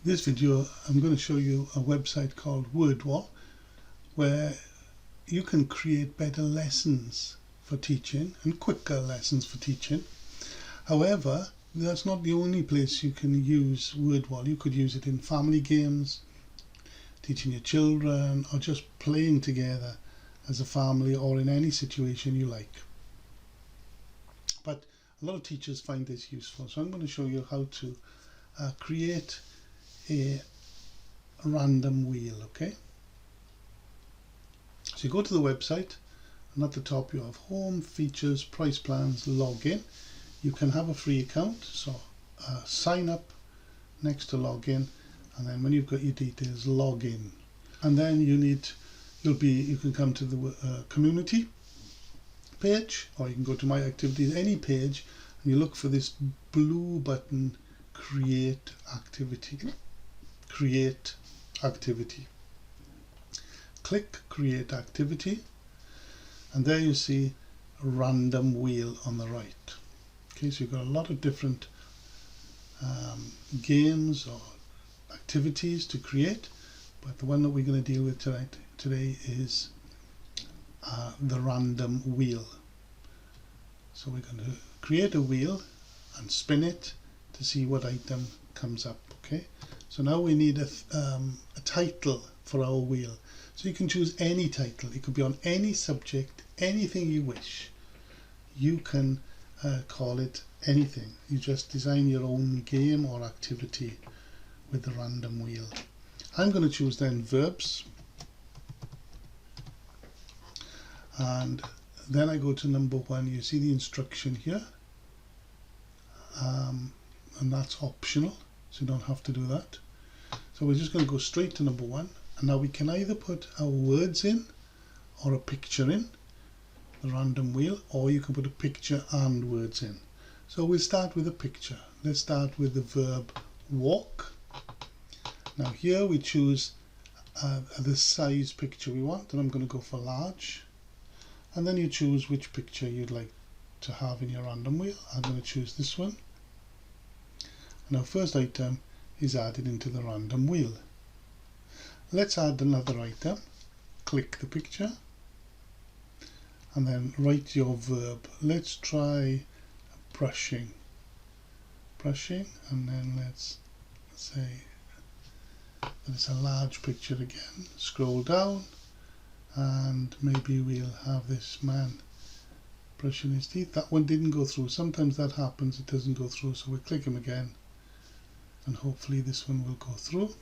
This video I'm going to show you a website called Wordwall where you can create better lessons for teaching and quicker lessons for teaching. However, that's not the only place you can use Wordwall. You could use it in family games, teaching your children, or just playing together as a family, or in any situation you like. But a lot of teachers find this useful, so I'm going to show you how to create a random wheel. Okay, so you go to the website, and at the top you have home, features, price plans, login. You can have a free account, so sign up next to login, and then when you've got your details, log in. And then you can come to the community page, or you can go to my activities, any page, and you look for this blue button, create activity. Click create activity, and there you see a random wheel on the right. Okay, so you've got a lot of different games or activities to create, but the one that we're going to deal with today is the random wheel. So we're going to create a wheel and spin it to see what item comes up. Okay, so now we need a title for our wheel. So you can choose any title. It could be on any subject, anything you wish. You can call it anything. You just design your own game or activity with the random wheel. I'm going to choose then verbs, and then I go to number 1. You see the instruction here, and that's optional, so you don't have to do that. So we're just going to go straight to number 1, and now we can either put our words in or a picture in the random wheel, or you can put a picture and words in. So we'll start with a picture. Let's start with the verb walk. Now here we choose the size picture we want, and I'm going to go for large, and then you choose which picture you'd like to have in your random wheel. I'm going to choose this one, and our first item is added into the random wheel. Let's add another item. Click the picture and then write your verb. Let's try brushing, and then let's say that it's a large picture again. Scroll down, and maybe we'll have this man brushing his teeth. That one didn't go through. Sometimes that happens, it doesn't go through, so we'll click him again, and hopefully this one will go through.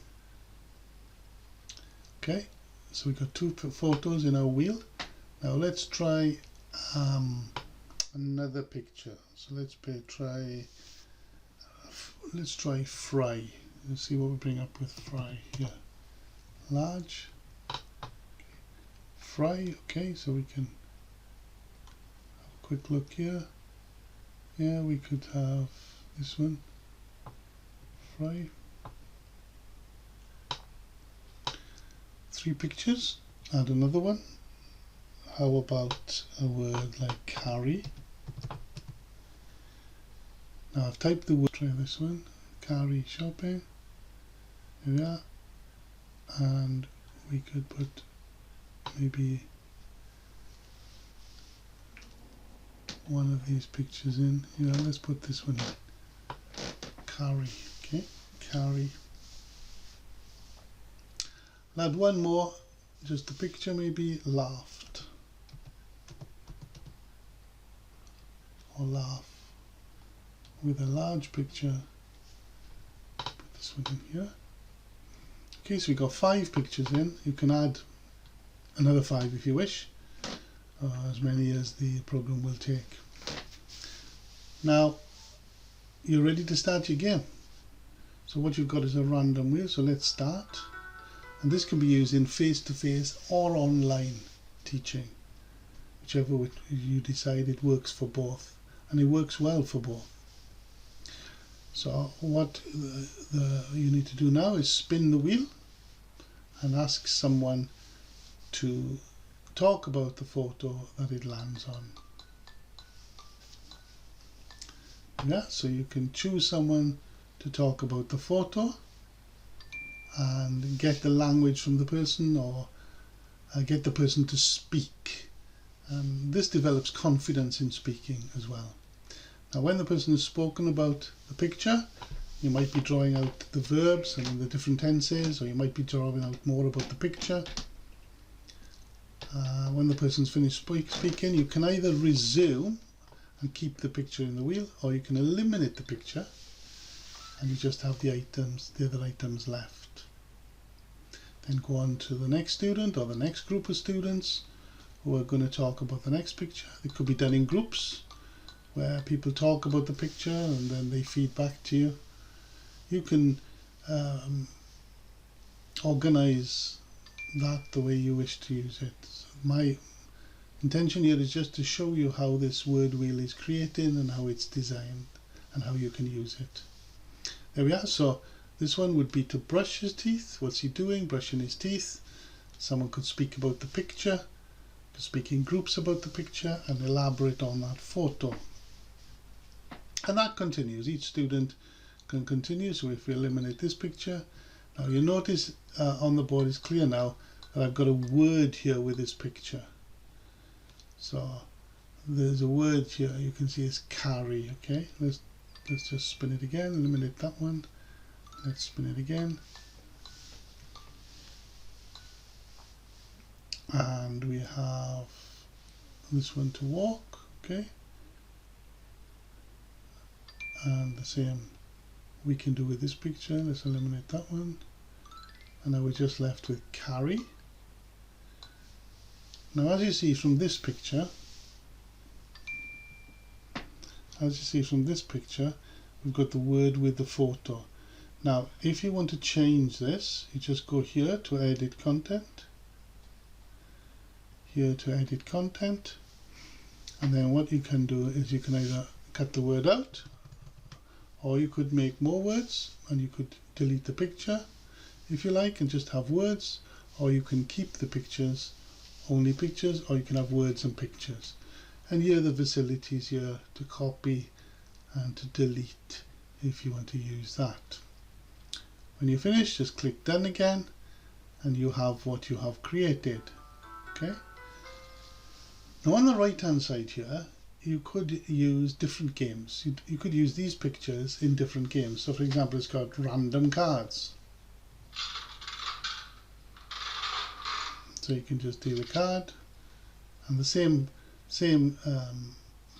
Okay, so we've got 2 photos in our wheel. Now let's try another picture. So let's try fry. Let's see what we bring up with fry here. Large, fry. Okay, so we can have a quick look here. Yeah, we could have this one, fry. 3 pictures. Add another one. How about a word like carry? Now I've typed the word. Try this one. Carry shopping. Here we are. And we could put maybe one of these pictures in. Yeah, let's put this one in. Carry. Okay, carry. I'll add one more, just a picture, maybe laughed, or laugh, with a large picture. Put this one in here. Okay, so we've got 5 pictures in. You can add another 5 if you wish, as many as the program will take. Now you're ready to start your game. So what you've got is a random wheel, so let's start. And this can be used in face-to-face or online teaching, whichever you decide. It works for both, and it works well for both. So what you need to do now is spin the wheel and ask someone to talk about the photo that it lands on. Yeah, so you can choose someone to talk about the photo, and get the language from the person, or get the person to speak. This develops confidence in speaking as well. Now when the person has spoken about the picture, you might be drawing out the verbs and the different tenses, or you might be drawing out more about the picture. When the person's finished speaking, you can either resume and keep the picture in the wheel, or you can eliminate the picture and you just have the other items left. Then go on to the next student or the next group of students who are going to talk about the next picture. It could be done in groups where people talk about the picture and then they feed back to you. You can organize that the way you wish to use it. So my intention here is just to show you how this word wheel is created and how it's designed and how you can use it. There we are. So this one would be to brush his teeth. What's he doing? Brushing his teeth. Someone could speak about the picture, could speak in groups about the picture and elaborate on that photo. And that continues. Each student can continue. So if we eliminate this picture, now you notice on the board is clear now that I've got a word here with this picture. So there's a word here you can see is carry. Okay, let's just spin it again, eliminate that one. Let's spin it again. And we have this one to walk. Okay, and the same we can do with this picture. Let's eliminate that one. And now we're just left with carry. Now as you see from this picture, we've got the word with the photo. Now if you want to change this, you just go here to edit content, here to edit content, and then what you can do is you can either cut the word out, or you could make more words and you could delete the picture if you like and just have words, or you can keep the pictures, only pictures, or you can have words and pictures. And here are the facilities here to copy and to delete if you want to use that. When you finish, just click done again and you have what you have created. Okay. Now on the right hand side here, you could use different games. You could use these pictures in different games. So for example, it's got random cards. So you can just deal a card and the same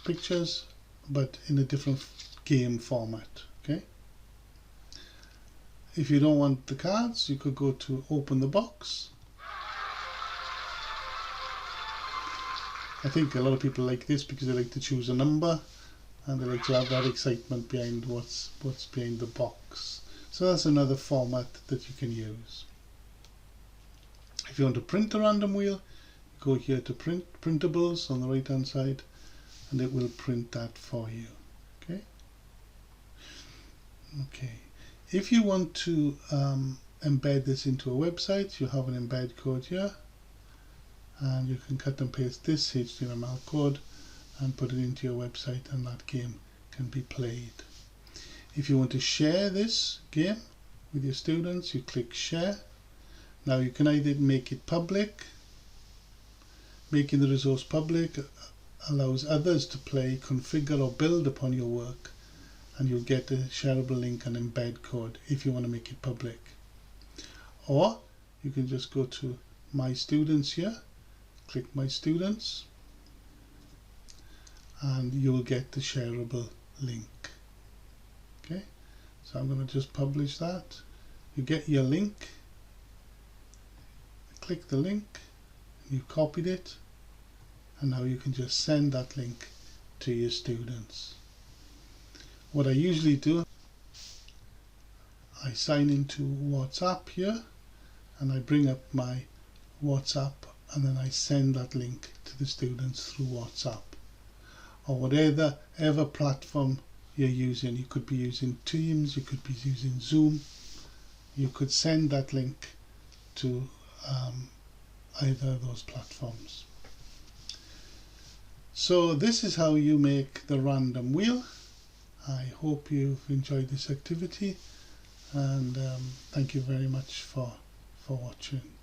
pictures but in a different game format. Okay. If you don't want the cards, you could go to open the box. I think a lot of people like this because they like to choose a number and they like to have that excitement behind what's behind the box. So that's another format that you can use. If you want to print a random wheel, go here to print printables on the right hand side and it will print that for you. Okay. Okay. If you want to embed this into a website, you have an embed code here and you can cut and paste this HTML code and put it into your website and that game can be played. If you want to share this game with your students, you click share. Now you can either make it public. Making the resource public allows others to play, configure or build upon your work, and you'll get a shareable link and embed code if you want to make it public. Or you can just go to My Students here, click My Students, and you will get the shareable link. Okay, so I'm going to just publish that. You get your link. Click the link, you copied it, and now you can just send that link to your students. What I usually do, I sign into WhatsApp here and I bring up my WhatsApp and then I send that link to the students through WhatsApp or whatever platform you're using. You could be using Teams, you could be using Zoom. You could send that link to either of those platforms. So this is how you make the random wheel. I hope you've enjoyed this activity and thank you very much for watching.